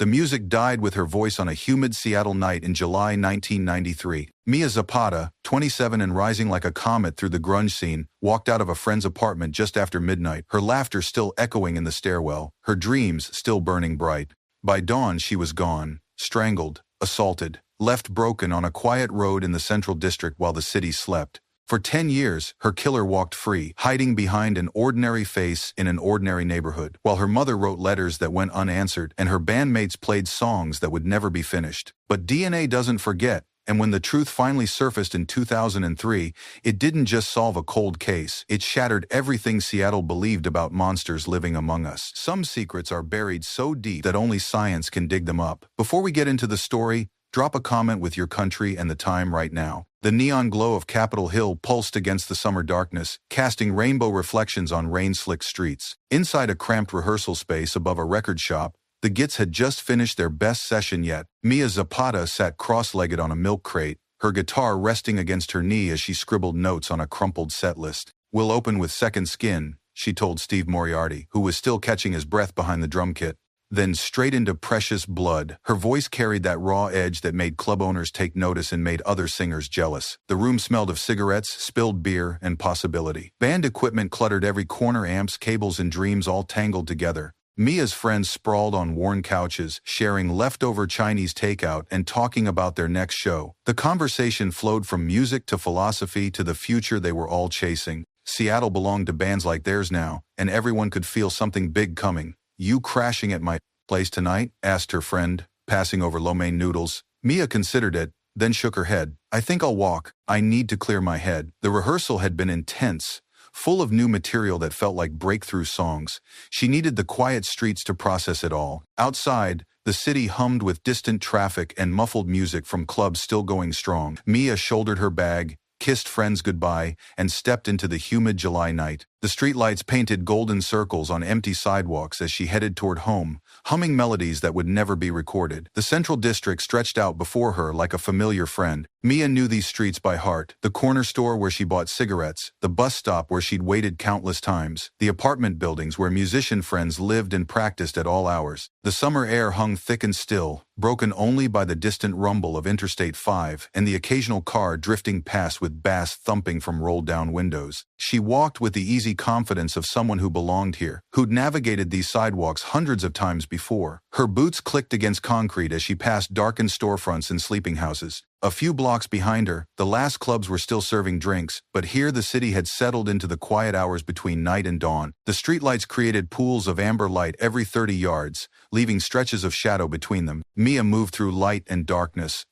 The music died with her voice on a humid Seattle night in July 1993. Mia Zapata, 27 and rising like a comet through the grunge scene, walked out of a friend's apartment just after midnight, her laughter still echoing in the stairwell, her dreams still burning bright. By dawn she was gone, strangled, assaulted, left broken on a quiet road in the Central District while the city slept. For 10 years, her killer walked free, hiding behind an ordinary face in an ordinary neighborhood, while her mother wrote letters that went unanswered and her bandmates played songs that would never be finished. But DNA doesn't forget, and when the truth finally surfaced in 2003, it didn't just solve a cold case, it shattered everything Seattle believed about monsters living among us. Some secrets are buried so deep that only science can dig them up. Before we get into the story, drop a comment with your country and the time right now. The neon glow of Capitol Hill pulsed against the summer darkness, casting rainbow reflections on rain-slicked streets. Inside a cramped rehearsal space above a record shop, the Gits had just finished their best session yet. Mia Zapata sat cross-legged on a milk crate, her guitar resting against her knee as she scribbled notes on a crumpled set list. "We'll open with Second Skin," she told Steve Moriarty, who was still catching his breath behind the drum kit. Then straight into Precious Blood. Her voice carried that raw edge that made club owners take notice and made other singers jealous. The room smelled of cigarettes, spilled beer, and possibility. Band equipment cluttered every corner, amps, cables, and dreams all tangled together. Mia's friends sprawled on worn couches, sharing leftover Chinese takeout and talking about their next show. The conversation flowed from music to philosophy to the future they were all chasing. Seattle belonged to bands like theirs now, and everyone could feel something big coming. "You crashing at my place tonight?" asked her friend, passing over lo mein noodles. Mia considered it, then shook her head. "I think I'll walk. I need to clear my head." The rehearsal had been intense, full of new material that felt like breakthrough songs. She needed the quiet streets to process it all. Outside, the city hummed with distant traffic and muffled music from clubs still going strong. Mia shouldered her bag, kissed friends goodbye, and stepped into the humid July night. The streetlights painted golden circles on empty sidewalks as she headed toward home, humming melodies that would never be recorded. The Central District stretched out before her like a familiar friend. Mia knew these streets by heart. The corner store where she bought cigarettes, the bus stop where she'd waited countless times, the apartment buildings where musician friends lived and practiced at all hours. The summer air hung thick and still, broken only by the distant rumble of Interstate 5 and the occasional car drifting past with bass thumping from rolled-down windows. She walked with the easy confidence of someone who belonged here, who'd navigated these sidewalks hundreds of times before. Her boots clicked against concrete as she passed darkened storefronts and sleeping houses. A few blocks behind her, the last clubs were still serving drinks, but here the city had settled into the quiet hours between night and dawn. The streetlights created pools of amber light every 30 yards, leaving stretches of shadow between them. Mia moved through light and darkness,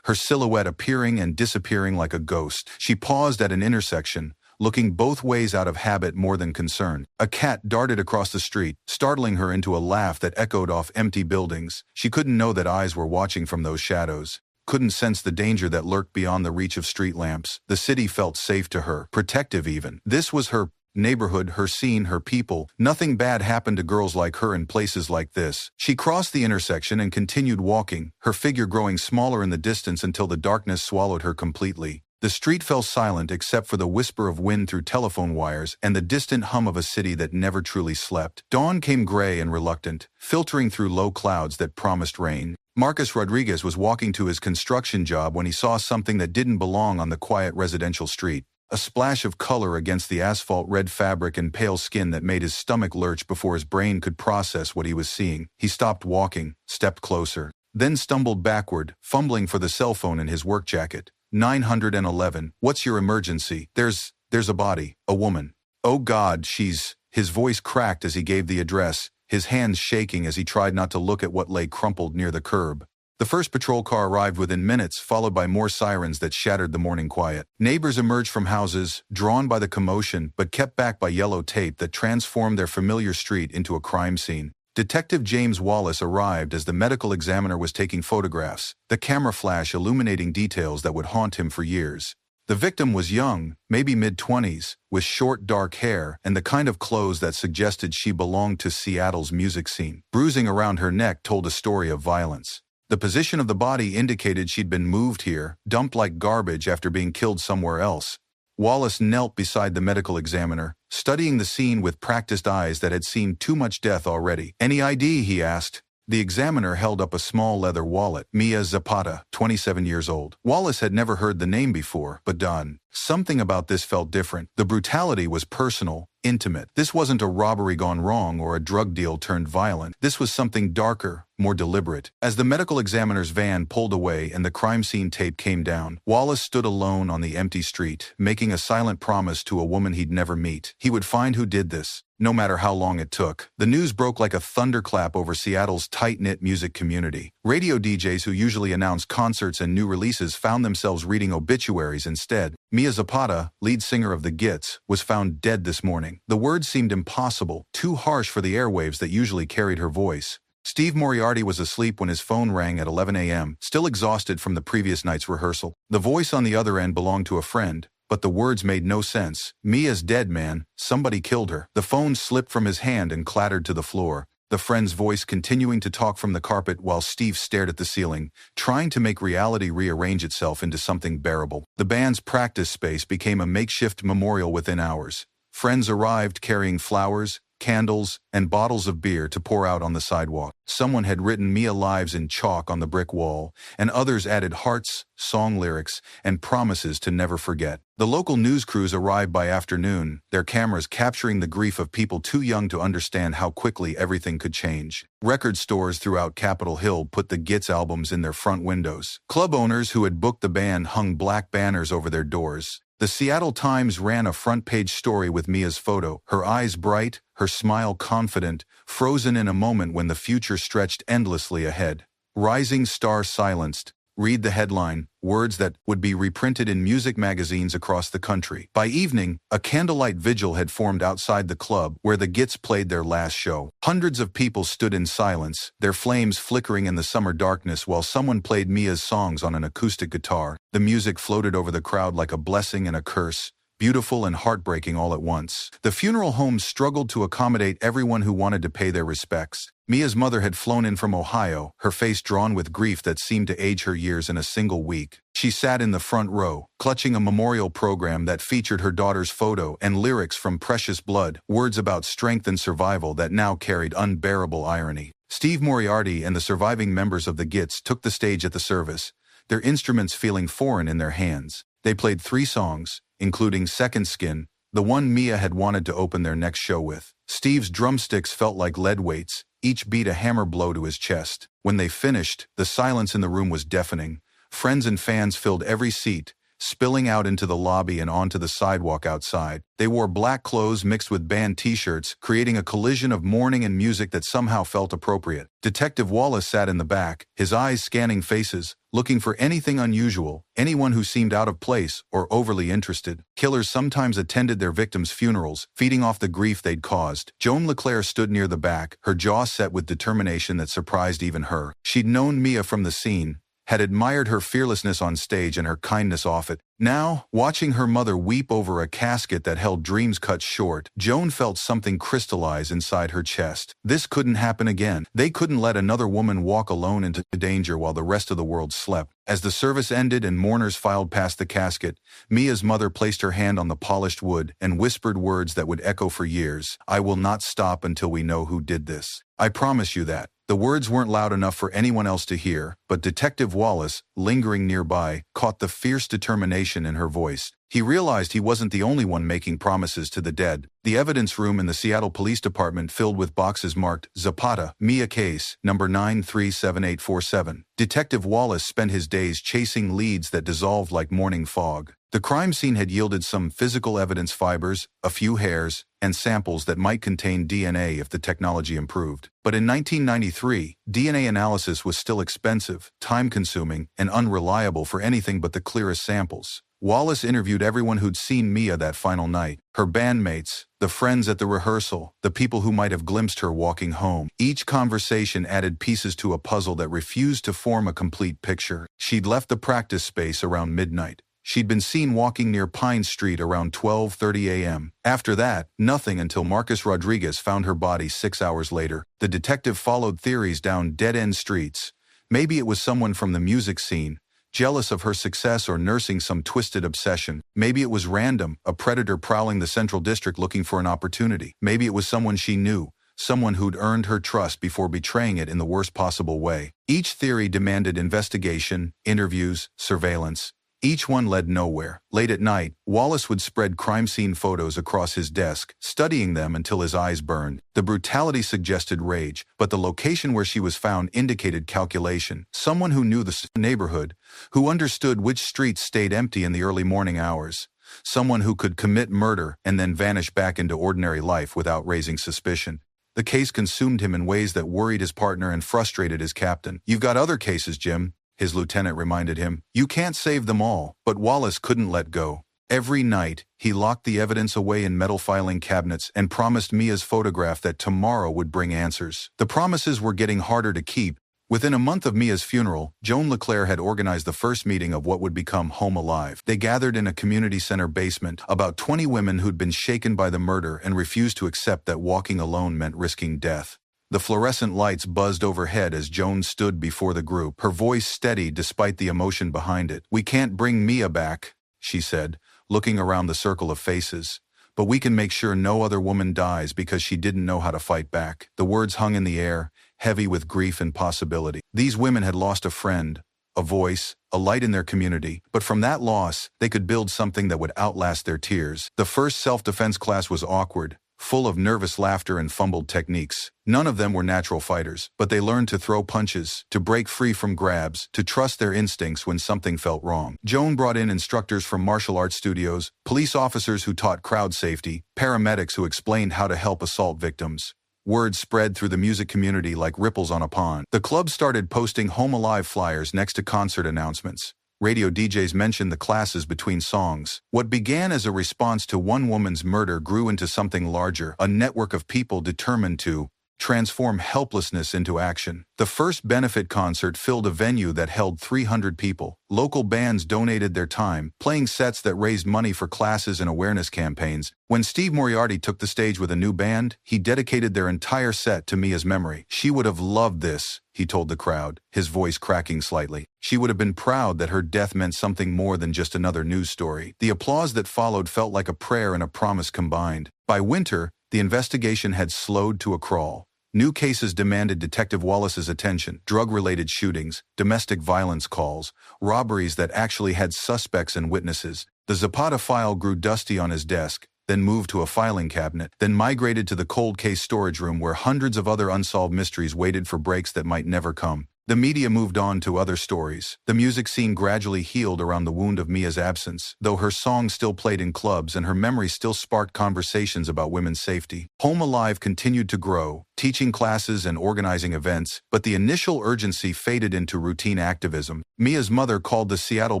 her silhouette appearing and disappearing like a ghost. She paused at an intersection, looking both ways out of habit more than concern. A cat darted across the street, startling her into a laugh that echoed off empty buildings. She couldn't know that eyes were watching from those shadows, couldn't sense the danger that lurked beyond the reach of street lamps. The city felt safe to her, protective even. This was her neighborhood, her scene, her people. Nothing bad happened to girls like her in places like this. She crossed the intersection and continued walking, her figure growing smaller in the distance until the darkness swallowed her completely. The street fell silent except for the whisper of wind through telephone wires and the distant hum of a city that never truly slept. Dawn came gray and reluctant, filtering through low clouds that promised rain. Marcus Rodriguez was walking to his construction job when he saw something that didn't belong on the quiet residential street. A splash of color against the asphalt, red fabric and pale skin that made his stomach lurch before his brain could process what he was seeing. He stopped walking, stepped closer, then stumbled backward, fumbling for the cell phone in his work jacket. 911, what's your emergency? There's a body, a woman. Oh God, she's... His voice cracked as he gave the address, his hands shaking as he tried not to look at what lay crumpled near the curb. The first patrol car arrived within minutes, followed by more sirens that shattered the morning quiet. Neighbors emerged from houses, drawn by the commotion, but kept back by yellow tape that transformed their familiar street into a crime scene. Detective James Wallace arrived as the medical examiner was taking photographs, the camera flash illuminating details that would haunt him for years. The victim was young, maybe mid-20s, with short dark hair and the kind of clothes that suggested she belonged to Seattle's music scene. Bruising around her neck told a story of violence. The position of the body indicated she'd been moved here, dumped like garbage after being killed somewhere else. Wallace knelt beside the medical examiner, studying the scene with practiced eyes that had seen too much death already. "Any ID?" he asked. The examiner held up a small leather wallet. Mia Zapata, 27 years old. Wallace had never heard the name before, but done. Something about this felt different. The brutality was personal, intimate. This wasn't a robbery gone wrong or a drug deal turned violent. This was something darker, more deliberate. As the medical examiner's van pulled away and the crime scene tape came down, Wallace stood alone on the empty street, making a silent promise to a woman he'd never meet. He would find who did this, no matter how long it took. The news broke like a thunderclap over Seattle's tight-knit music community. Radio DJs who usually announced concerts and new releases found themselves reading obituaries instead. Mia Zapata, lead singer of the Gits, was found dead this morning. The words seemed impossible, too harsh for the airwaves that usually carried her voice. Steve Moriarty was asleep when his phone rang at 11 a.m., still exhausted from the previous night's rehearsal. The voice on the other end belonged to a friend, but the words made no sense. Mia's dead, man. Somebody killed her. The phone slipped from his hand and clattered to the floor, the friend's voice continuing to talk from the carpet while Steve stared at the ceiling, trying to make reality rearrange itself into something bearable. The band's practice space became a makeshift memorial within hours. Friends arrived carrying flowers, candles, and bottles of beer to pour out on the sidewalk. Someone had written Mia lives in chalk on the brick wall, and others added hearts, song lyrics, and promises to never forget. The local news crews arrived by afternoon, their cameras capturing the grief of people too young to understand how quickly everything could change. Record stores throughout Capitol Hill put the Gits albums in their front windows. Club owners who had booked the band hung black banners over their doors. The Seattle Times ran a front-page story with Mia's photo, her eyes bright, her smile confident, frozen in a moment when the future stretched endlessly ahead. Rising star silenced. Read the headline, words that would be reprinted in music magazines across the country. By evening, a candlelight vigil had formed outside the club where the Gits played their last show. Hundreds of people stood in silence, their flames flickering in the summer darkness while someone played Mia's songs on an acoustic guitar. The music floated over the crowd like a blessing and a curse, beautiful and heartbreaking all at once. The funeral home struggled to accommodate everyone who wanted to pay their respects. Mia's mother had flown in from Ohio, her face drawn with grief that seemed to age her years in a single week. She sat in the front row, clutching a memorial program that featured her daughter's photo and lyrics from Precious Blood, words about strength and survival that now carried unbearable irony. Steve Moriarty and the surviving members of the Gits took the stage at the service, their instruments feeling foreign in their hands. They played 3 songs, including Second Skin, the one Mia had wanted to open their next show with. Steve's drumsticks felt like lead weights, each beat a hammer blow to his chest. When they finished, the silence in the room was deafening. Friends and fans filled every seat, spilling out into the lobby and onto the sidewalk outside. They wore black clothes mixed with band t-shirts, creating a collision of mourning and music that somehow felt appropriate. Detective Wallace sat in the back, his eyes scanning faces, looking for anything unusual, anyone who seemed out of place or overly interested. Killers sometimes attended their victims' funerals, feeding off the grief they'd caused. Joan LeClaire stood near the back, her jaw set with determination that surprised even her. She'd known Mia from the scene, had admired her fearlessness on stage and her kindness off it. Now, watching her mother weep over a casket that held dreams cut short, Joan felt something crystallize inside her chest. This couldn't happen again. They couldn't let another woman walk alone into danger while the rest of the world slept. As the service ended and mourners filed past the casket, Mia's mother placed her hand on the polished wood and whispered words that would echo for years. "I will not stop until we know who did this. I promise you that." The words weren't loud enough for anyone else to hear, but Detective Wallace, lingering nearby, caught the fierce determination in her voice. He realized he wasn't the only one making promises to the dead. The evidence room in the Seattle Police Department filled with boxes marked Zapata, Mia case, number 937847. Detective Wallace spent his days chasing leads that dissolved like morning fog. The crime scene had yielded some physical evidence fibers, a few hairs, and samples that might contain DNA if the technology improved. But in 1993, DNA analysis was still expensive, time-consuming, and unreliable for anything but the clearest samples. Wallace interviewed everyone who'd seen Mia that final night, her bandmates, the friends at the rehearsal, the people who might have glimpsed her walking home. Each conversation added pieces to a puzzle that refused to form a complete picture. She'd left the practice space around midnight. She'd been seen walking near Pine Street around 12:30 a.m. After that, nothing until Marcus Rodriguez found her body 6 hours later. The detective followed theories down dead-end streets. Maybe it was someone from the music scene, jealous of her success or nursing some twisted obsession. Maybe it was random, a predator prowling the Central District looking for an opportunity. Maybe it was someone she knew, someone who'd earned her trust before betraying it in the worst possible way. Each theory demanded investigation, interviews, surveillance. Each one led nowhere. Late at night, Wallace would spread crime scene photos across his desk, studying them until his eyes burned. The brutality suggested rage, but the location where she was found indicated calculation. Someone who knew the neighborhood, who understood which streets stayed empty in the early morning hours. Someone who could commit murder and then vanish back into ordinary life without raising suspicion. The case consumed him in ways that worried his partner and frustrated his captain. "You've got other cases, Jim," his lieutenant reminded him. "You can't save them all." But Wallace couldn't let go. Every night, he locked the evidence away in metal filing cabinets and promised Mia's photograph that tomorrow would bring answers. The promises were getting harder to keep. Within a month of Mia's funeral, Joan LeClaire had organized the first meeting of what would become Home Alive. They gathered in a community center basement, about 20 women who'd been shaken by the murder and refused to accept that walking alone meant risking death. The fluorescent lights buzzed overhead as Joan stood before the group, her voice steady despite the emotion behind it. "We can't bring Mia back," she said, looking around the circle of faces. "But we can make sure no other woman dies because she didn't know how to fight back." The words hung in the air, heavy with grief and possibility. These women had lost a friend, a voice, a light in their community, but from that loss, they could build something that would outlast their tears. The first self-defense class was awkward, full of nervous laughter and fumbled techniques. None of them were natural fighters, but they learned to throw punches, to break free from grabs, to trust their instincts when something felt wrong. Joan brought in instructors from martial arts studios, police officers who taught crowd safety, paramedics who explained how to help assault victims. Word spread through the music community like ripples on a pond. The club started posting Home Alive flyers next to concert announcements. Radio DJs mentioned the classes between songs. What began as a response to one woman's murder grew into something larger, a network of people determined to transform helplessness into action. The first benefit concert filled a venue that held 300 people. Local bands donated their time, playing sets that raised money for classes and awareness campaigns. When Steve Moriarty took the stage with a new band, he dedicated their entire set to Mia's memory. "She would have loved this," he told the crowd, his voice cracking slightly. "She would have been proud that her death meant something more than just another news story." The applause that followed felt like a prayer and a promise combined. By winter, the investigation had slowed to a crawl. New cases demanded Detective Wallace's attention: drug-related shootings, domestic violence calls, robberies that actually had suspects and witnesses. The Zapata file grew dusty on his desk, then moved to a filing cabinet, then migrated to the cold case storage room where hundreds of other unsolved mysteries waited for breaks that might never come. The media moved on to other stories. The music scene gradually healed around the wound of Mia's absence, though her songs still played in clubs and her memory still sparked conversations about women's safety. Home Alive continued to grow, teaching classes and organizing events, but the initial urgency faded into routine activism. Mia's mother called the Seattle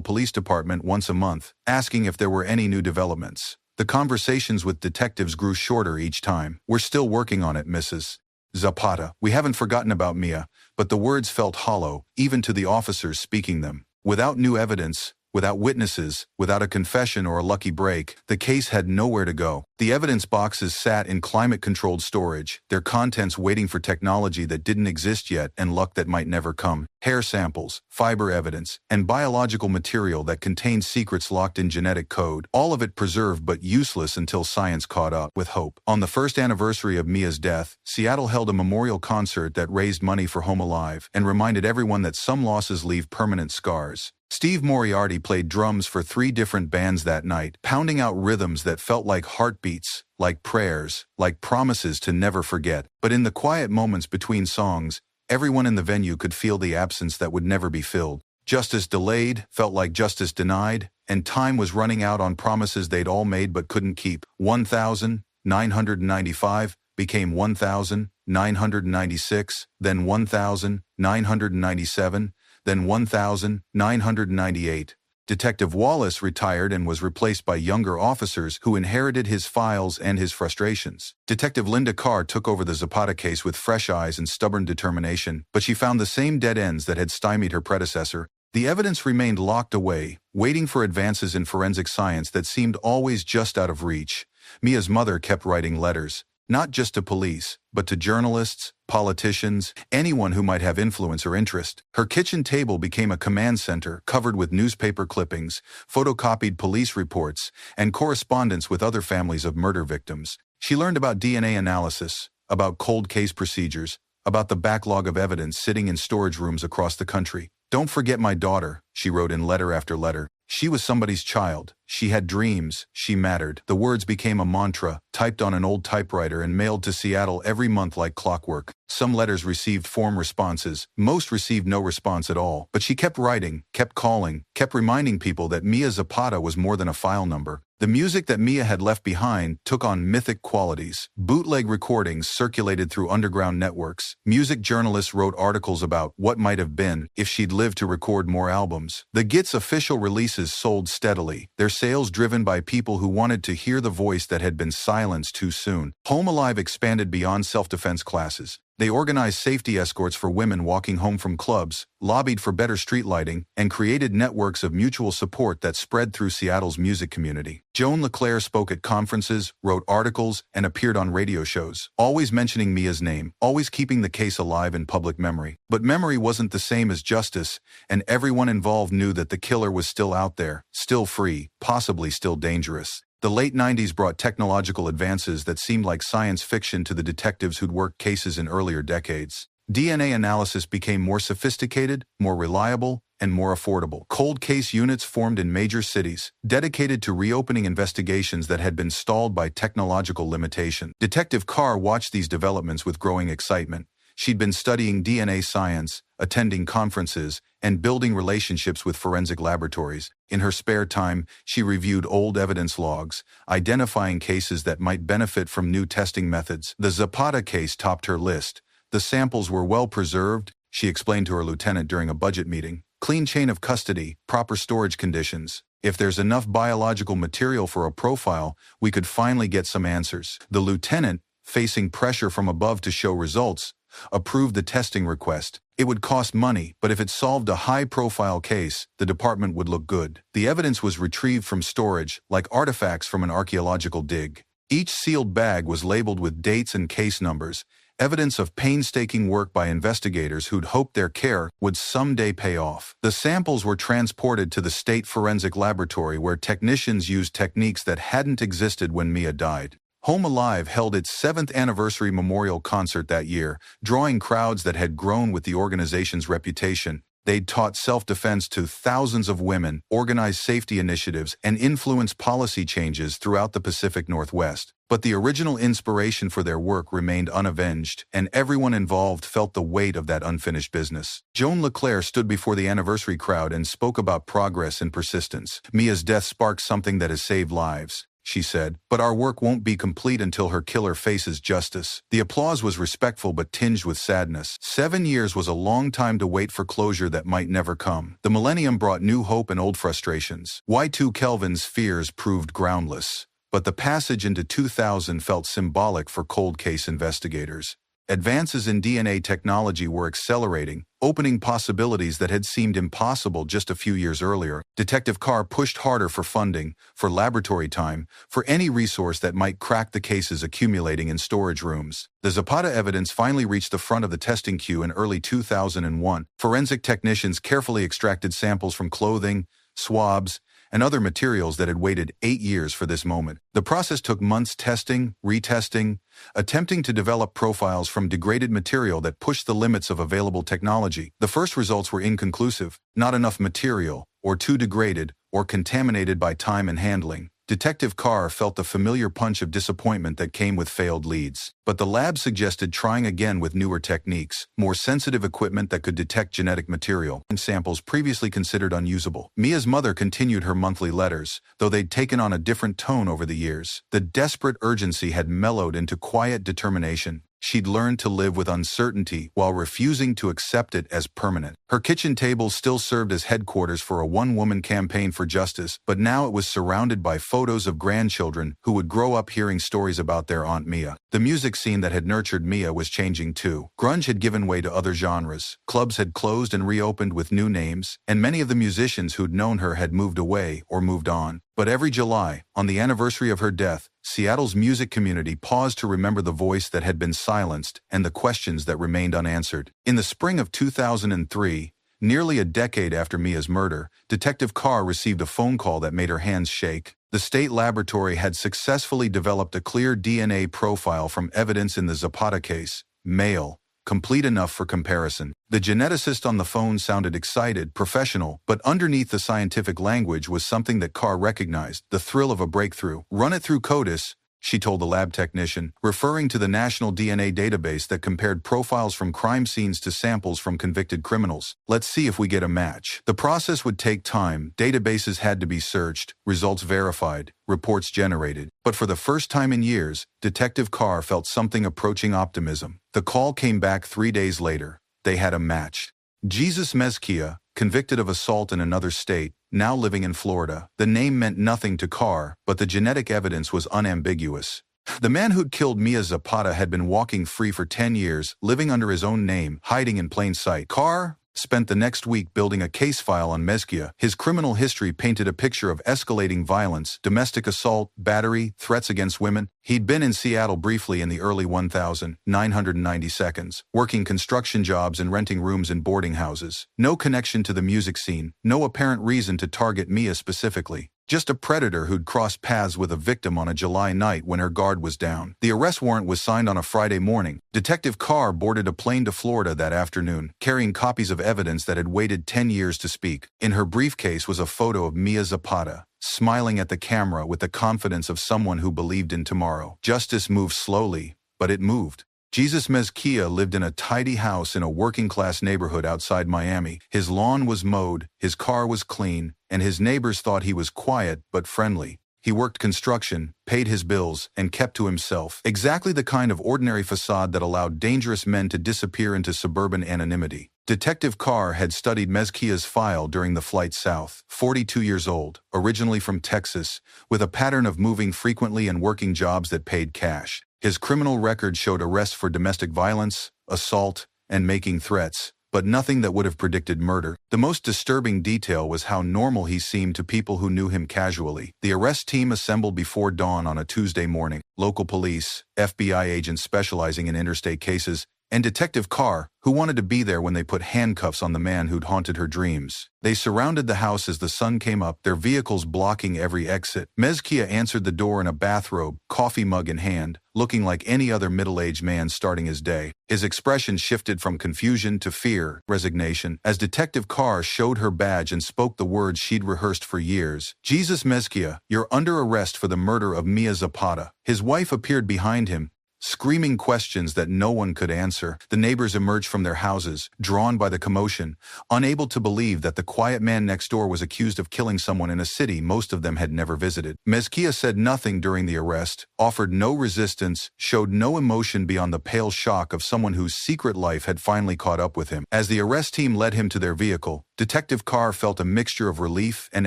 Police Department once a month, asking if there were any new developments. The conversations with detectives grew shorter each time. "We're still working on it, Mrs. Zapata. We haven't forgotten about Mia," but the words felt hollow, even to the officers speaking them. Without new evidence, without witnesses, without a confession or a lucky break, the case had nowhere to go. The evidence boxes sat in climate-controlled storage, their contents waiting for technology that didn't exist yet and luck that might never come. Hair samples, fiber evidence, and biological material that contained secrets locked in genetic code, all of it preserved but useless until science caught up. With hope. On the first anniversary of Mia's death, Seattle held a memorial concert that raised money for Home Alive and reminded everyone that some losses leave permanent scars. Steve Moriarty played drums for 3 different bands that night, pounding out rhythms that felt like heartbeats, like prayers, like promises to never forget. But in the quiet moments between songs, everyone in the venue could feel the absence that would never be filled. Justice delayed felt like justice denied, and time was running out on promises they'd all made but couldn't keep. 1,995 became 1,996, then 1,997, then 1,998. Detective Wallace retired and was replaced by younger officers who inherited his files and his frustrations. Detective Linda Carr took over the Zapata case with fresh eyes and stubborn determination, but she found the same dead ends that had stymied her predecessor. The evidence remained locked away, waiting for advances in forensic science that seemed always just out of reach. Mia's mother kept writing letters, not just to police, but to journalists, politicians, anyone who might have influence or interest. Her kitchen table became a command center covered with newspaper clippings, photocopied police reports, and correspondence with other families of murder victims. She learned about DNA analysis, about cold case procedures, about the backlog of evidence sitting in storage rooms across the country. "Don't forget my daughter," she wrote in letter after letter. "She was somebody's child. She had dreams. She mattered." The words became a mantra, typed on an old typewriter and mailed to Seattle every month like clockwork. Some letters received form responses. Most received no response at all. But she kept writing, kept calling, kept reminding people that Mia Zapata was more than a file number. The music that Mia had left behind took on mythic qualities. Bootleg recordings circulated through underground networks. Music journalists wrote articles about what might have been if she'd lived to record more albums. The Gits official releases sold steadily, their sales driven by people who wanted to hear the voice that had been silenced too soon. Home Alive expanded beyond self-defense classes. They organized safety escorts for women walking home from clubs, lobbied for better street lighting, and created networks of mutual support that spread through Seattle's music community. Joan LeClaire spoke at conferences, wrote articles, and appeared on radio shows, always mentioning Mia's name, always keeping the case alive in public memory. But memory wasn't the same as justice, and everyone involved knew that the killer was still out there, still free, possibly still dangerous. The late 90s brought technological advances that seemed like science fiction to the detectives who'd worked cases in earlier decades. DNA analysis became more sophisticated, more reliable, and more affordable. Cold case units formed in major cities, dedicated to reopening investigations that had been stalled by technological limitation. Detective Carr watched these developments with growing excitement. She'd been studying DNA science, attending conferences, and building relationships with forensic laboratories. In her spare time, she reviewed old evidence logs, identifying cases that might benefit from new testing methods. The Zapata case topped her list. The samples were well preserved, she explained to her lieutenant during a budget meeting. Clean chain of custody, proper storage conditions. If there's enough biological material for a profile, we could finally get some answers. The lieutenant, facing pressure from above to show results, approved the testing request. It would cost money, but if it solved a high-profile case, the department would look good. The evidence was retrieved from storage, like artifacts from an archaeological dig. Each sealed bag was labeled with dates and case numbers, evidence of painstaking work by investigators who'd hoped their care would someday pay off. The samples were transported to the State Forensic Laboratory where technicians used techniques that hadn't existed when Mia died. Home Alive held its 7th anniversary memorial concert that year, drawing crowds that had grown with the organization's reputation. They'd taught self-defense to thousands of women, organized safety initiatives, and influenced policy changes throughout the Pacific Northwest. But the original inspiration for their work remained unavenged, and everyone involved felt the weight of that unfinished business. Joan LeClaire stood before the anniversary crowd and spoke about progress and persistence. "Mia's death sparked something that has saved lives," she said, "but our work won't be complete until her killer faces justice." The applause was respectful but tinged with sadness. 7 years was a long time to wait for closure that might never come. The millennium brought new hope and old frustrations. Y2 Kelvin's fears proved groundless, but the passage into 2000 felt symbolic for cold case investigators. Advances in DNA technology were accelerating, opening possibilities that had seemed impossible just a few years earlier. Detective Carr pushed harder for funding, for laboratory time, for any resource that might crack the cases accumulating in storage rooms. The Zapata evidence finally reached the front of the testing queue in early 2001. Forensic technicians carefully extracted samples from clothing, swabs, and other materials that had waited 8 years for this moment. The process took months testing, retesting, attempting to develop profiles from degraded material that pushed the limits of available technology. The first results were inconclusive, not enough material, or too degraded, or contaminated by time and handling. Detective Carr felt the familiar punch of disappointment that came with failed leads. But the lab suggested trying again with newer techniques, more sensitive equipment that could detect genetic material and samples previously considered unusable. Mia's mother continued her monthly letters, though they'd taken on a different tone over the years. The desperate urgency had mellowed into quiet determination. She'd learned to live with uncertainty while refusing to accept it as permanent. Her kitchen table still served as headquarters for a one-woman campaign for justice, but now it was surrounded by photos of grandchildren who would grow up hearing stories about their Aunt Mia. The music scene that had nurtured Mia was changing too. Grunge had given way to other genres. Clubs had closed and reopened with new names, and many of the musicians who'd known her had moved away or moved on. But every July, on the anniversary of her death, Seattle's music community paused to remember the voice that had been silenced and the questions that remained unanswered. In the spring of 2003, Nearly a decade after Mia's murder, Detective Carr received a phone call that made her hands shake. The state laboratory had successfully developed a clear DNA profile from evidence in the Zapata case, male, complete enough for comparison. The geneticist on the phone sounded excited, professional, but underneath the scientific language was something that Carr recognized, the thrill of a breakthrough. "Run it through CODIS," she told the lab technician, referring to the national DNA database that compared profiles from crime scenes to samples from convicted criminals. "Let's see if we get a match." The process would take time, databases had to be searched, results verified, reports generated. But for the first time in years, Detective Carr felt something approaching optimism. The call came back 3 days later. They had a match. Jesus Mezquia, convicted of assault in another state, now living in Florida. The name meant nothing to Carr, but the genetic evidence was unambiguous. The man who'd killed Mia Zapata had been walking free for 10 years, living under his own name, hiding in plain sight. Carr spent the next week building a case file on Mezquia. His criminal history painted a picture of escalating violence, domestic assault, battery, threats against women. He'd been in Seattle briefly in the early 1990s, working construction jobs and renting rooms in boarding houses. No connection to the music scene, no apparent reason to target Mia specifically. Just a predator who'd crossed paths with a victim on a July night when her guard was down. The arrest warrant was signed on a Friday morning. Detective Carr boarded a plane to Florida that afternoon, carrying copies of evidence that had waited 10 years to speak. In her briefcase was a photo of Mia Zapata, smiling at the camera with the confidence of someone who believed in tomorrow. Justice moved slowly, but it moved. Jesus Mezquia lived in a tidy house in a working-class neighborhood outside Miami. His lawn was mowed, his car was clean, and his neighbors thought he was quiet but friendly. He worked construction, paid his bills, and kept to himself. Exactly the kind of ordinary facade that allowed dangerous men to disappear into suburban anonymity. Detective Carr had studied Mezquia's file during the flight south. 42 years old, originally from Texas, with a pattern of moving frequently and working jobs that paid cash. His criminal record showed arrests for domestic violence, assault, and making threats, but nothing that would have predicted murder. The most disturbing detail was how normal he seemed to people who knew him casually. The arrest team assembled before dawn on a Tuesday morning. Local police, FBI agents specializing in interstate cases, and Detective Carr, who wanted to be there when they put handcuffs on the man who'd haunted her dreams. They surrounded the house as the sun came up, their vehicles blocking every exit. Mezquia answered the door in a bathrobe, coffee mug in hand, looking like any other middle-aged man starting his day. His expression shifted from confusion to fear, resignation, as Detective Carr showed her badge and spoke the words she'd rehearsed for years. "Jesus Mezquia, you're under arrest for the murder of Mia Zapata." His wife appeared behind him, screaming questions that no one could answer. The neighbors emerged from their houses, drawn by the commotion, unable to believe that the quiet man next door was accused of killing someone in a city most of them had never visited. Mezquia said nothing during the arrest, offered no resistance, showed no emotion beyond the pale shock of someone whose secret life had finally caught up with him. As the arrest team led him to their vehicle, Detective Carr felt a mixture of relief and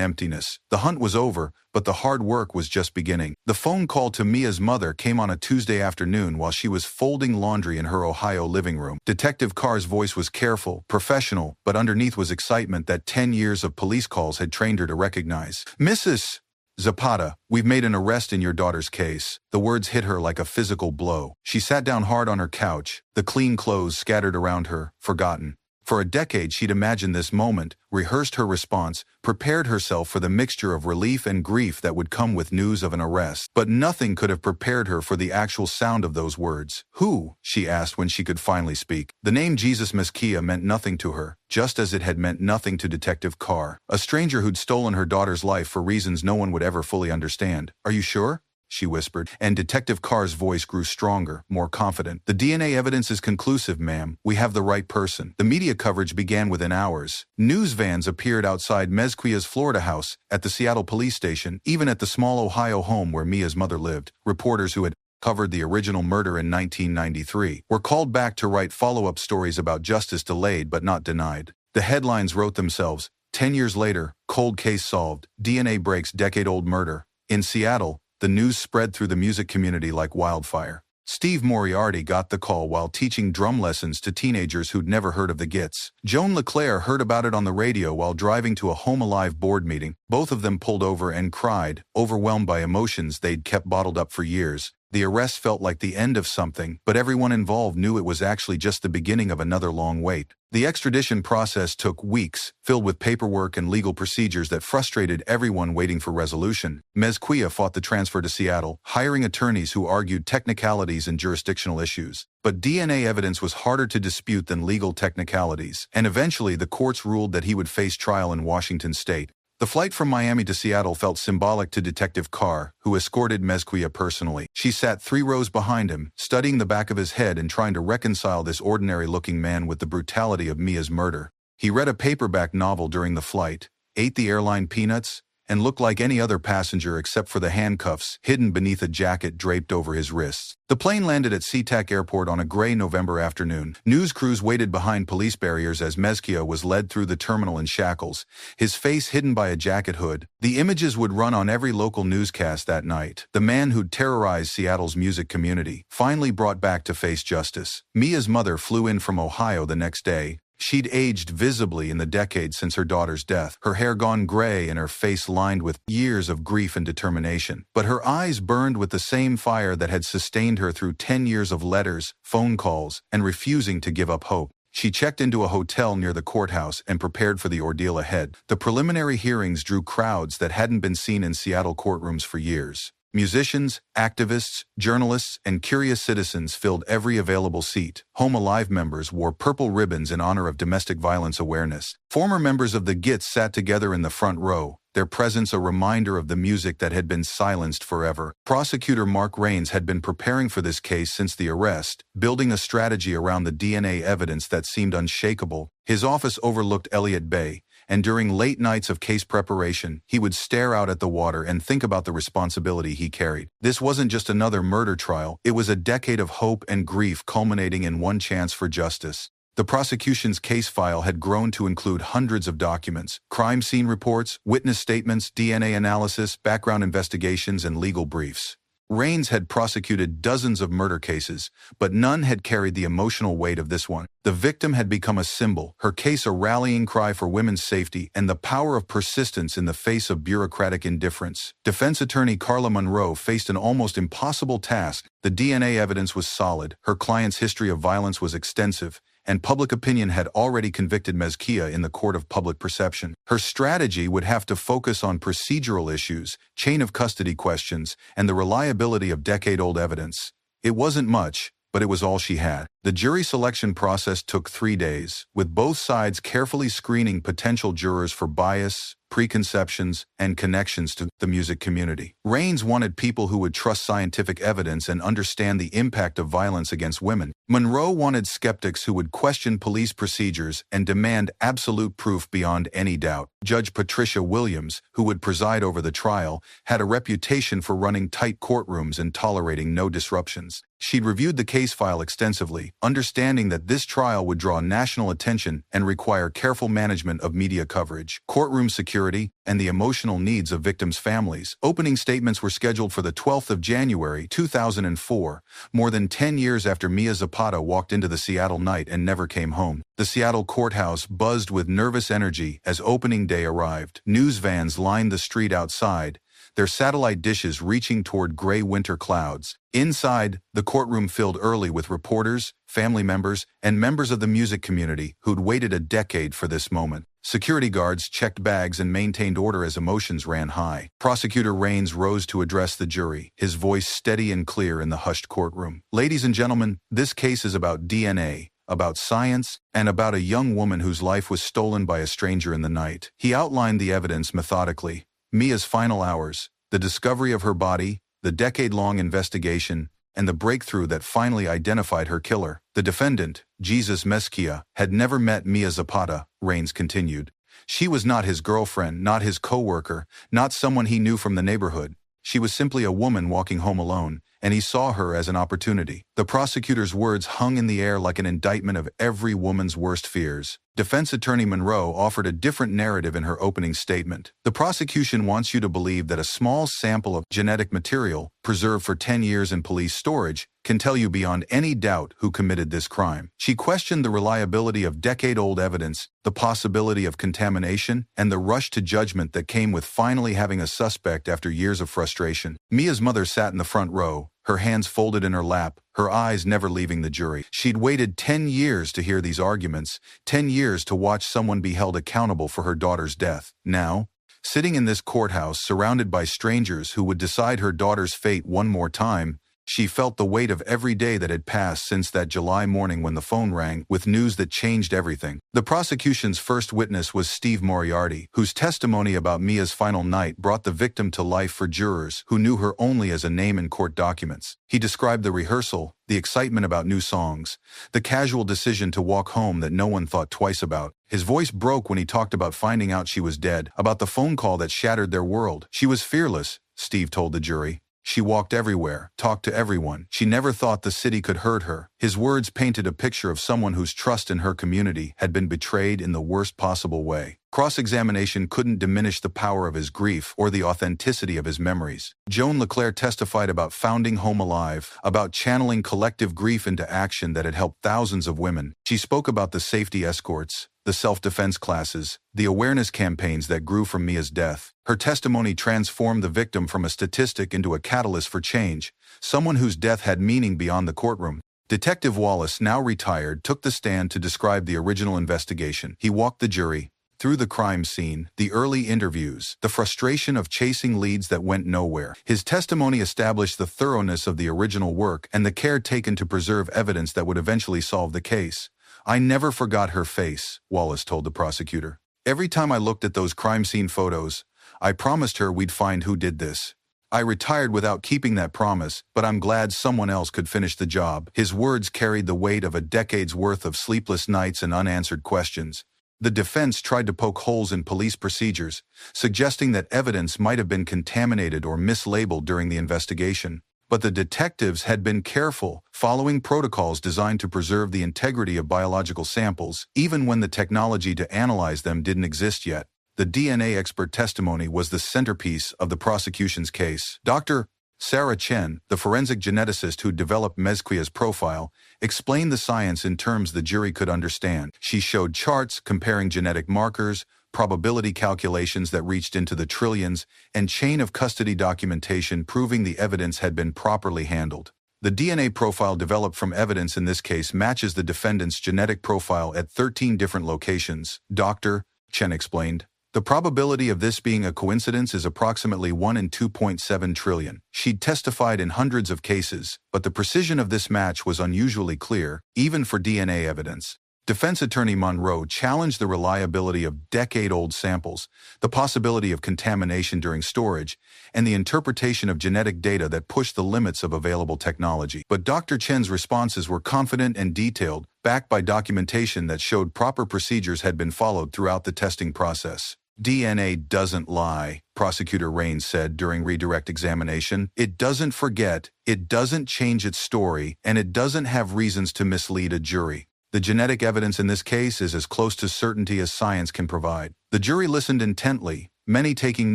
emptiness. The hunt was over, but the hard work was just beginning. The phone call to Mia's mother came on a Tuesday afternoon while she was folding laundry in her Ohio living room. Detective Carr's voice was careful, professional, but underneath was excitement that 10 years of police calls had trained her to recognize. "Mrs. Zapata, we've made an arrest in your daughter's case." The words hit her like a physical blow. She sat down hard on her couch, the clean clothes scattered around her, forgotten. For a decade she'd imagined this moment, rehearsed her response, prepared herself for the mixture of relief and grief that would come with news of an arrest. But nothing could have prepared her for the actual sound of those words. "Who?" she asked when she could finally speak. The name Jesus Mezquia meant nothing to her, just as it had meant nothing to Detective Carr. A stranger who'd stolen her daughter's life for reasons no one would ever fully understand. "Are you sure?" she whispered, and Detective Carr's voice grew stronger, more confident. "The DNA evidence is conclusive, ma'am. We have the right person." The media coverage began within hours. News vans appeared outside Mezquia's Florida house, at the Seattle police station, even at the small Ohio home where Mia's mother lived. Reporters who had covered the original murder in 1993 were called back to write follow-up stories about justice delayed but not denied. The headlines wrote themselves. 10 years later, cold case solved, DNA breaks decade-old murder. In Seattle, the news spread through the music community like wildfire. Steve Moriarty got the call while teaching drum lessons to teenagers who'd never heard of the Gits. Joan LeClaire heard about it on the radio while driving to a Home Alive board meeting. Both of them pulled over and cried, overwhelmed by emotions they'd kept bottled up for years. The arrest felt like the end of something, but everyone involved knew it was actually just the beginning of another long wait. The extradition process took weeks, filled with paperwork and legal procedures that frustrated everyone waiting for resolution. Mezquia fought the transfer to Seattle, hiring attorneys who argued technicalities and jurisdictional issues. But DNA evidence was harder to dispute than legal technicalities, and eventually the courts ruled that he would face trial in Washington state. The flight from Miami to Seattle felt symbolic to Detective Carr, who escorted Mezquia personally. She sat 3 rows behind him, studying the back of his head and trying to reconcile this ordinary-looking man with the brutality of Mia's murder. He read a paperback novel during the flight, ate the airline peanuts, and looked like any other passenger except for the handcuffs hidden beneath a jacket draped over his wrists. The plane landed at SeaTac Airport on a gray November afternoon. News crews waited behind police barriers as Mezquia was led through the terminal in shackles, his face hidden by a jacket hood. The images would run on every local newscast that night. The man who'd terrorized Seattle's music community, finally brought back to face justice. Mia's mother flew in from Ohio the next day. She'd aged visibly in the decades since her daughter's death, her hair gone gray and her face lined with years of grief and determination. But her eyes burned with the same fire that had sustained her through 10 years of letters, phone calls, and refusing to give up hope. She checked into a hotel near the courthouse and prepared for the ordeal ahead. The preliminary hearings drew crowds that hadn't been seen in Seattle courtrooms for years. Musicians, activists, journalists, and curious citizens filled every available seat. Home Alive members wore purple ribbons in honor of domestic violence awareness. Former members of the Gits sat together in the front row, their presence a reminder of the music that had been silenced forever. Prosecutor Mark Rains had been preparing for this case since the arrest, building a strategy around the DNA evidence that seemed unshakable. His office overlooked Elliott Bay, and during late nights of case preparation, he would stare out at the water and think about the responsibility he carried. This wasn't just another murder trial, it was a decade of hope and grief culminating in one chance for justice. The prosecution's case file had grown to include hundreds of documents, crime scene reports, witness statements, DNA analysis, background investigations, and legal briefs. Rains had prosecuted dozens of murder cases, but none had carried the emotional weight of this one. The victim had become a symbol, her case a rallying cry for women's safety and the power of persistence in the face of bureaucratic indifference. Defense attorney Carla Monroe faced an almost impossible task. The DNA evidence was solid, her client's history of violence was extensive, and public opinion had already convicted Mezquia in the court of public perception. Her strategy would have to focus on procedural issues, chain of custody questions, and the reliability of decade-old evidence. It wasn't much, but it was all she had. The jury selection process took 3 days, with both sides carefully screening potential jurors for bias, preconceptions, and connections to the music community. Rains wanted people who would trust scientific evidence and understand the impact of violence against women. Monroe wanted skeptics who would question police procedures and demand absolute proof beyond any doubt. Judge Patricia Williams, who would preside over the trial, had a reputation for running tight courtrooms and tolerating no disruptions. She'd reviewed the case file extensively, understanding that this trial would draw national attention and require careful management of media coverage, courtroom security, and the emotional needs of victims' families. Opening statements were scheduled for the 12th of January, 2004, more than 10 years after Mia Zapata walked into the Seattle night and never came home. The Seattle courthouse buzzed with nervous energy as opening day arrived. News vans lined the street outside, their satellite dishes reaching toward gray winter clouds. Inside, the courtroom filled early with reporters, family members, and members of the music community who'd waited a decade for this moment. Security guards checked bags and maintained order as emotions ran high. Prosecutor Rains rose to address the jury, his voice steady and clear in the hushed courtroom. Ladies and gentlemen, this case is about DNA, about science, and about a young woman whose life was stolen by a stranger in the night. He outlined the evidence methodically. Mia's final hours, the discovery of her body, the decade-long investigation, and the breakthrough that finally identified her killer. The defendant, Jesus Mezquia, had never met Mia Zapata, Rains continued. She was not his girlfriend, not his co-worker, not someone he knew from the neighborhood. She was simply a woman walking home alone, and he saw her as an opportunity. The prosecutor's words hung in the air like an indictment of every woman's worst fears. Defense attorney Monroe offered a different narrative in her opening statement. The prosecution wants you to believe that a small sample of genetic material, preserved for 10 years in police storage, can tell you beyond any doubt who committed this crime. She questioned the reliability of decade-old evidence, the possibility of contamination, and the rush to judgment that came with finally having a suspect after years of frustration. Mia's mother sat in the front row, her hands folded in her lap, her eyes never leaving the jury. She'd waited 10 years to hear these arguments, 10 years to watch someone be held accountable for her daughter's death. Now, sitting in this courthouse surrounded by strangers who would decide her daughter's fate one more time, she felt the weight of every day that had passed since that July morning when the phone rang with news that changed everything. The prosecution's first witness was Steve Moriarty, whose testimony about Mia's final night brought the victim to life for jurors who knew her only as a name in court documents. He described the rehearsal, the excitement about new songs, the casual decision to walk home that no one thought twice about. His voice broke when he talked about finding out she was dead, about the phone call that shattered their world. She was fearless, Steve told the jury. She walked everywhere, talked to everyone. She never thought the city could hurt her. His words painted a picture of someone whose trust in her community had been betrayed in the worst possible way. Cross-examination couldn't diminish the power of his grief or the authenticity of his memories. Joan LeClaire testified about founding Home Alive, about channeling collective grief into action that had helped thousands of women. She spoke about the safety escorts, the self-defense classes, the awareness campaigns that grew from Mia's death. Her testimony transformed the victim from a statistic into a catalyst for change, someone whose death had meaning beyond the courtroom. Detective Wallace, now retired, took the stand to describe the original investigation. He walked the jury through the crime scene, the early interviews, the frustration of chasing leads that went nowhere. His testimony established the thoroughness of the original work and the care taken to preserve evidence that would eventually solve the case. "I never forgot her face," Wallace told the prosecutor. "Every time I looked at those crime scene photos, I promised her we'd find who did this. I retired without keeping that promise, but I'm glad someone else could finish the job." His words carried the weight of a decade's worth of sleepless nights and unanswered questions. The defense tried to poke holes in police procedures, suggesting that evidence might have been contaminated or mislabeled during the investigation. But the detectives had been careful, following protocols designed to preserve the integrity of biological samples, even when the technology to analyze them didn't exist yet. The DNA expert testimony was the centerpiece of the prosecution's case. Dr. Sarah Chen, the forensic geneticist who developed Mezquia's profile, explained the science in terms the jury could understand. She showed charts comparing genetic markers, probability calculations that reached into the trillions, and chain of custody documentation proving the evidence had been properly handled. The DNA profile developed from evidence in this case matches the defendant's genetic profile at 13 different locations, Dr. Chen explained. The probability of this being a coincidence is approximately 1 in 2.7 trillion. She'd testified in hundreds of cases, but the precision of this match was unusually clear, even for DNA evidence. Defense attorney Monroe challenged the reliability of decade-old samples, the possibility of contamination during storage, and the interpretation of genetic data that pushed the limits of available technology. But Dr. Chen's responses were confident and detailed, backed by documentation that showed proper procedures had been followed throughout the testing process. "DNA doesn't lie," Prosecutor Raines said during redirect examination. "It doesn't forget, it doesn't change its story, and it doesn't have reasons to mislead a jury. The genetic evidence in this case is as close to certainty as science can provide." The jury listened intently, many taking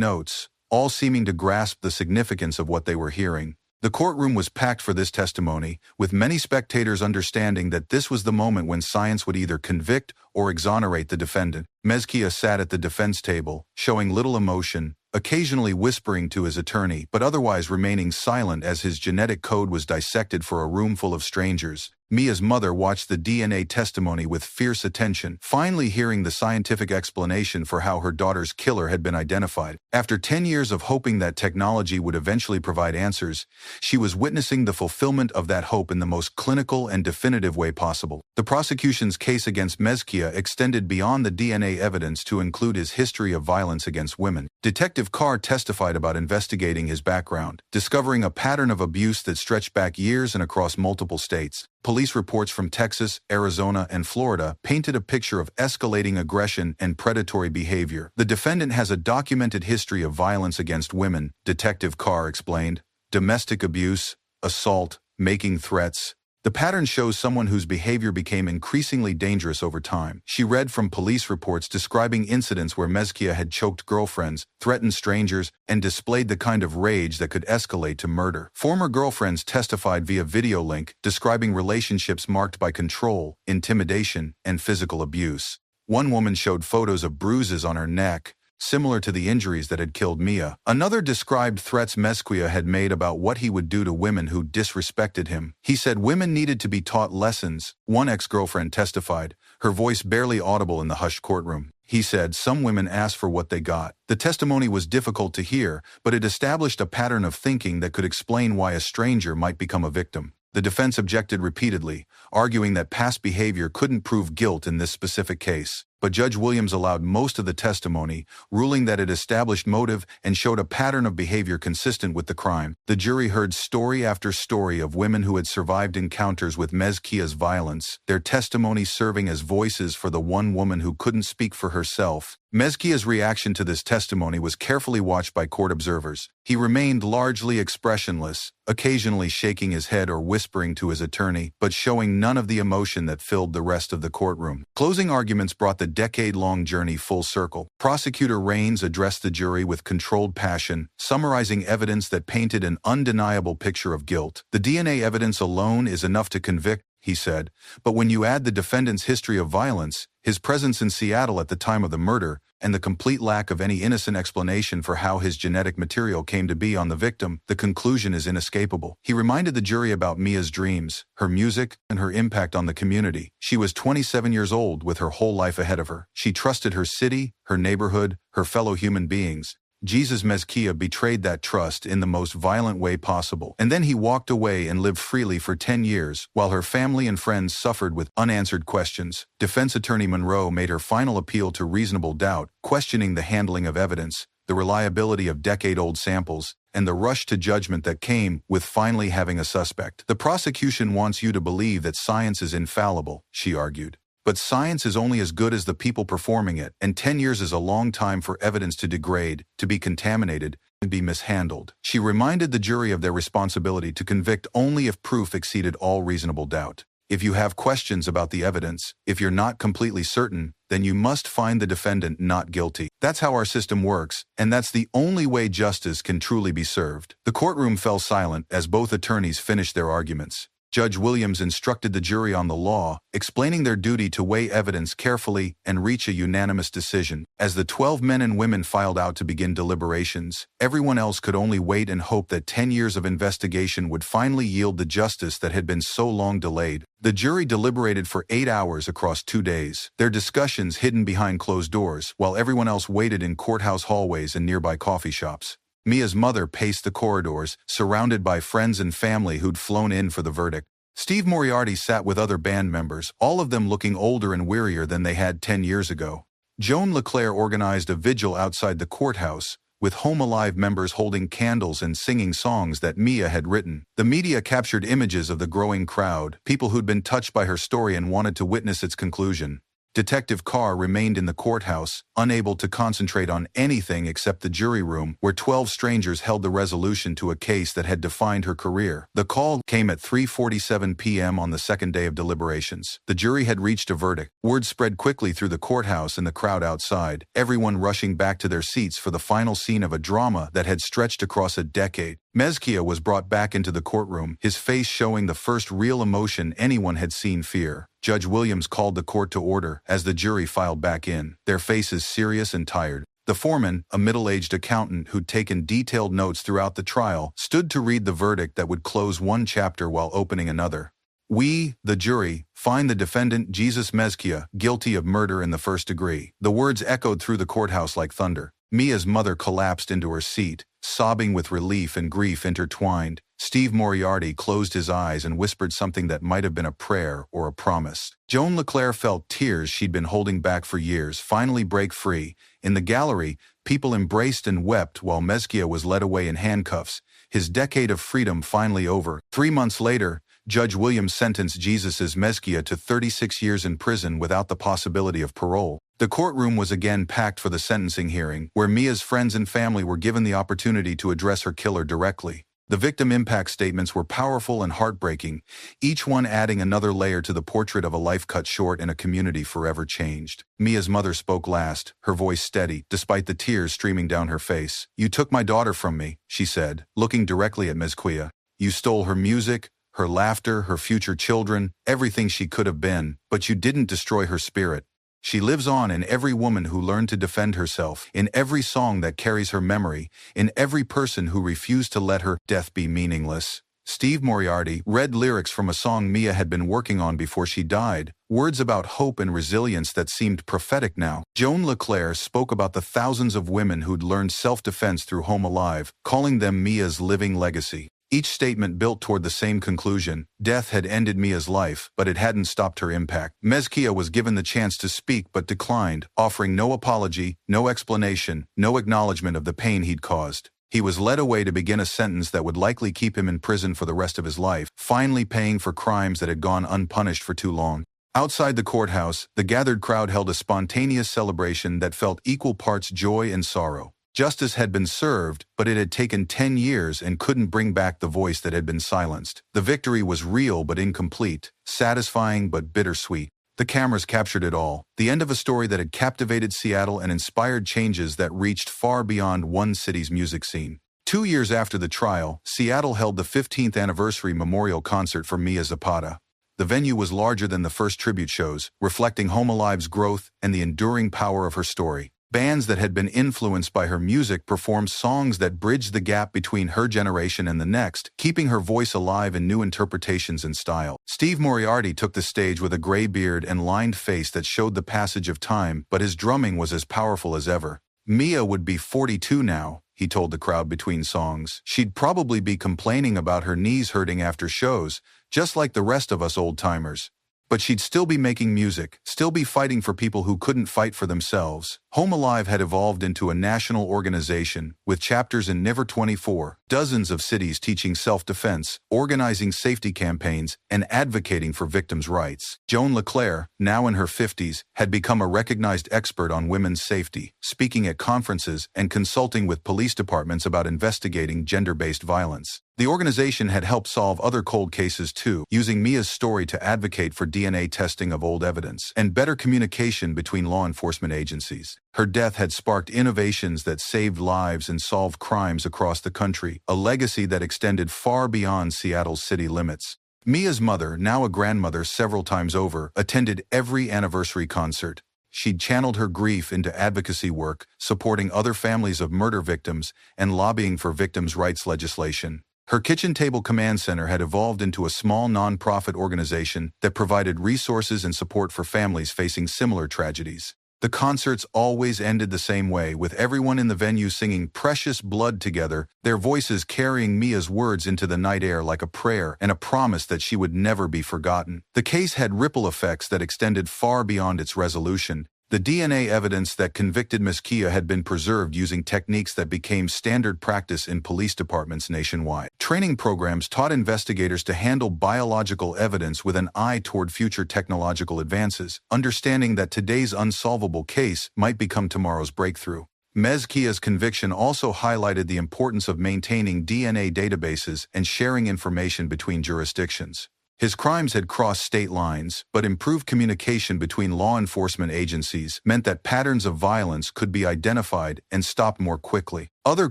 notes, all seeming to grasp the significance of what they were hearing. The courtroom was packed for this testimony, with many spectators understanding that this was the moment when science would either convict or exonerate the defendant. Mezquia sat at the defense table, showing little emotion, occasionally whispering to his attorney, but otherwise remaining silent as his genetic code was dissected for a room full of strangers. Mia's mother watched the DNA testimony with fierce attention, finally hearing the scientific explanation for how her daughter's killer had been identified. After 10 years of hoping that technology would eventually provide answers, she was witnessing the fulfillment of that hope in the most clinical and definitive way possible. The prosecution's case against Mezquia extended beyond the DNA evidence to include his history of violence against women. Detective Carr testified about investigating his background, discovering a pattern of abuse that stretched back years and across multiple states. Police reports from Texas, Arizona, and Florida painted a picture of escalating aggression and predatory behavior. "The defendant has a documented history of violence against women," Detective Carr explained. "Domestic abuse, assault, making threats." The pattern shows someone whose behavior became increasingly dangerous over time. She read from police reports describing incidents where Mezquia had choked girlfriends, threatened strangers, and displayed the kind of rage that could escalate to murder. Former girlfriends testified via video link, describing relationships marked by control, intimidation, and physical abuse. One woman showed photos of bruises on her neck, similar to the injuries that had killed Mia. Another described threats Mezquia had made about what he would do to women who disrespected him. He said women needed to be taught lessons. One ex-girlfriend testified, her voice barely audible in the hushed courtroom. He said some women asked for what they got. The testimony was difficult to hear, but it established a pattern of thinking that could explain why a stranger might become a victim. The defense objected repeatedly, arguing that past behavior couldn't prove guilt in this specific case. But Judge Williams allowed most of the testimony, ruling that it established motive and showed a pattern of behavior consistent with the crime. The jury heard story after story of women who had survived encounters with Mezquia's violence, their testimony serving as voices for the one woman who couldn't speak for herself. Mezquia's reaction to this testimony was carefully watched by court observers. He remained largely expressionless, occasionally shaking his head or whispering to his attorney, but showing none of the emotion that filled the rest of the courtroom. Closing arguments brought the decade-long journey full circle. Prosecutor Raines addressed the jury with controlled passion, summarizing evidence that painted an undeniable picture of guilt. The DNA evidence alone is enough to convict, he said, but when you add the defendant's history of violence, his presence in Seattle at the time of the murder, and the complete lack of any innocent explanation for how his genetic material came to be on the victim, the conclusion is inescapable. He reminded the jury about Mia's dreams, her music, and her impact on the community. She was 27 years old with her whole life ahead of her. She trusted her city, her neighborhood, her fellow human beings. Jesus Mezquia betrayed that trust in the most violent way possible. And then he walked away and lived freely for 10 years, while her family and friends suffered with unanswered questions. Defense attorney Monroe made her final appeal to reasonable doubt, questioning the handling of evidence, the reliability of decade-old samples, and the rush to judgment that came with finally having a suspect. The prosecution wants you to believe that science is infallible, she argued. But science is only as good as the people performing it, and 10 years is a long time for evidence to degrade, to be contaminated, and be mishandled. She reminded the jury of their responsibility to convict only if proof exceeded all reasonable doubt. If you have questions about the evidence, if you're not completely certain, then you must find the defendant not guilty. That's how our system works, and that's the only way justice can truly be served. The courtroom fell silent as both attorneys finished their arguments. Judge Williams instructed the jury on the law, explaining their duty to weigh evidence carefully and reach a unanimous decision. As the 12 men and women filed out to begin deliberations, everyone else could only wait and hope that 10 years of investigation would finally yield the justice that had been so long delayed. The jury deliberated for 8 hours across 2 days, their discussions hidden behind closed doors, while everyone else waited in courthouse hallways and nearby coffee shops. Mia's mother paced the corridors, surrounded by friends and family who'd flown in for the verdict. Steve Moriarty sat with other band members, all of them looking older and wearier than they had 10 years ago. Joan LeClaire organized a vigil outside the courthouse, with Home Alive members holding candles and singing songs that Mia had written. The media captured images of the growing crowd, people who'd been touched by her story and wanted to witness its conclusion. Detective Carr remained in the courthouse, unable to concentrate on anything except the jury room, where 12 strangers held the resolution to a case that had defined her career. The call came at 3:47 p.m. on the second day of deliberations. The jury had reached a verdict. Word spread quickly through the courthouse and the crowd outside, everyone rushing back to their seats for the final scene of a drama that had stretched across a decade. Mezquia was brought back into the courtroom, his face showing the first real emotion anyone had seen: fear. Judge Williams called the court to order as the jury filed back in, their faces serious and tired. The foreman, a middle-aged accountant who'd taken detailed notes throughout the trial, stood to read the verdict that would close one chapter while opening another. We, the jury, find the defendant Jesus Mezquia guilty of murder in the first degree. The words echoed through the courthouse like thunder. Mia's mother collapsed into her seat, sobbing with relief and grief intertwined. Steve Moriarty closed his eyes and whispered something that might have been a prayer or a promise. Joan LeClaire felt tears she'd been holding back for years finally break free. In the gallery, people embraced and wept while Mezquia was led away in handcuffs, his decade of freedom finally over. 3 months later, Judge Williams sentenced Jesus Mezquia to 36 years in prison without the possibility of parole. The courtroom was again packed for the sentencing hearing, where Mia's friends and family were given the opportunity to address her killer directly. The victim impact statements were powerful and heartbreaking, each one adding another layer to the portrait of a life cut short and a community forever changed. Mia's mother spoke last, her voice steady, despite the tears streaming down her face. "You took my daughter from me," she said, looking directly at Mezquia. "You stole her music, her laughter, her future children, everything she could have been, but you didn't destroy her spirit. She lives on in every woman who learned to defend herself, in every song that carries her memory, in every person who refused to let her death be meaningless." Steve Moriarty read lyrics from a song Mia had been working on before she died, words about hope and resilience that seemed prophetic now. Joan LeClaire spoke about the thousands of women who'd learned self-defense through Home Alive, calling them Mia's living legacy. Each statement built toward the same conclusion: death had ended Mia's life, but it hadn't stopped her impact. Mezquia was given the chance to speak but declined, offering no apology, no explanation, no acknowledgement of the pain he'd caused. He was led away to begin a sentence that would likely keep him in prison for the rest of his life, finally paying for crimes that had gone unpunished for too long. Outside the courthouse, the gathered crowd held a spontaneous celebration that felt equal parts joy and sorrow. Justice had been served, but it had taken 10 years and couldn't bring back the voice that had been silenced. The victory was real but incomplete, satisfying but bittersweet. The cameras captured it all, the end of a story that had captivated Seattle and inspired changes that reached far beyond one city's music scene. 2 years after the trial, Seattle held the 15th anniversary memorial concert for Mia Zapata. The venue was larger than the first tribute shows, reflecting Home Alive's growth and the enduring power of her story. Bands that had been influenced by her music performed songs that bridged the gap between her generation and the next, keeping her voice alive in new interpretations and style. Steve Moriarty took the stage with a gray beard and lined face that showed the passage of time, but his drumming was as powerful as ever. Mia would be 42 now, he told the crowd between songs. She'd probably be complaining about her knees hurting after shows, just like the rest of us old-timers. But she'd still be making music, still be fighting for people who couldn't fight for themselves. Home Alive had evolved into a national organization, with chapters in Never 24, dozens of cities teaching self-defense, organizing safety campaigns, and advocating for victims' rights. Joan LeClaire, now in her 50s, had become a recognized expert on women's safety, speaking at conferences and consulting with police departments about investigating gender-based violence. The organization had helped solve other cold cases too, using Mia's story to advocate for DNA testing of old evidence and better communication between law enforcement agencies. Her death had sparked innovations that saved lives and solved crimes across the country, a legacy that extended far beyond Seattle's city limits. Mia's mother, now a grandmother several times over, attended every anniversary concert. She'd channeled her grief into advocacy work, supporting other families of murder victims and lobbying for victims' rights legislation. Her kitchen table command center had evolved into a small non-profit organization that provided resources and support for families facing similar tragedies. The concerts always ended the same way, with everyone in the venue singing Precious Blood together, their voices carrying Mia's words into the night air like a prayer and a promise that she would never be forgotten. The case had ripple effects that extended far beyond its resolution. The DNA evidence that convicted Mezquia had been preserved using techniques that became standard practice in police departments nationwide. Training programs taught investigators to handle biological evidence with an eye toward future technological advances, understanding that today's unsolvable case might become tomorrow's breakthrough. Mezquia's conviction also highlighted the importance of maintaining DNA databases and sharing information between jurisdictions. His crimes had crossed state lines, but improved communication between law enforcement agencies meant that patterns of violence could be identified and stopped more quickly. Other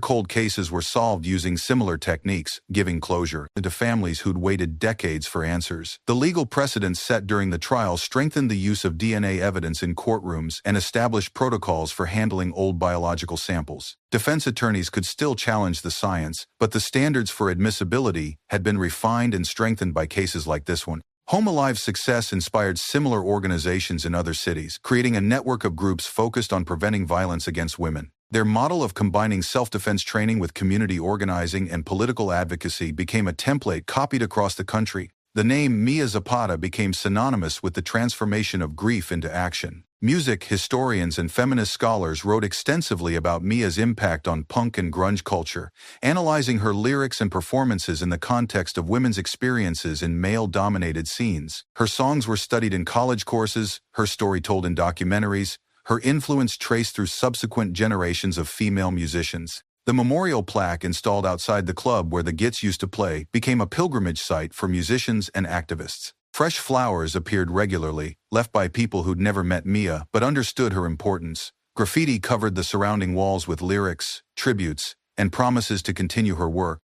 cold cases were solved using similar techniques, giving closure to families who'd waited decades for answers. The legal precedents set during the trial strengthened the use of DNA evidence in courtrooms and established protocols for handling old biological samples. Defense attorneys could still challenge the science, but the standards for admissibility had been refined and strengthened by cases like this one. Home Alive's success inspired similar organizations in other cities, creating a network of groups focused on preventing violence against women. Their model of combining self-defense training with community organizing and political advocacy became a template copied across the country. The name Mia Zapata became synonymous with the transformation of grief into action. Music historians and feminist scholars wrote extensively about Mia's impact on punk and grunge culture, analyzing her lyrics and performances in the context of women's experiences in male-dominated scenes. Her songs were studied in college courses, her story told in documentaries, her influence traced through subsequent generations of female musicians. The memorial plaque installed outside the club where the Gits used to play became a pilgrimage site for musicians and activists. Fresh flowers appeared regularly, left by people who'd never met Mia but understood her importance. Graffiti covered the surrounding walls with lyrics, tributes, and promises to continue her work.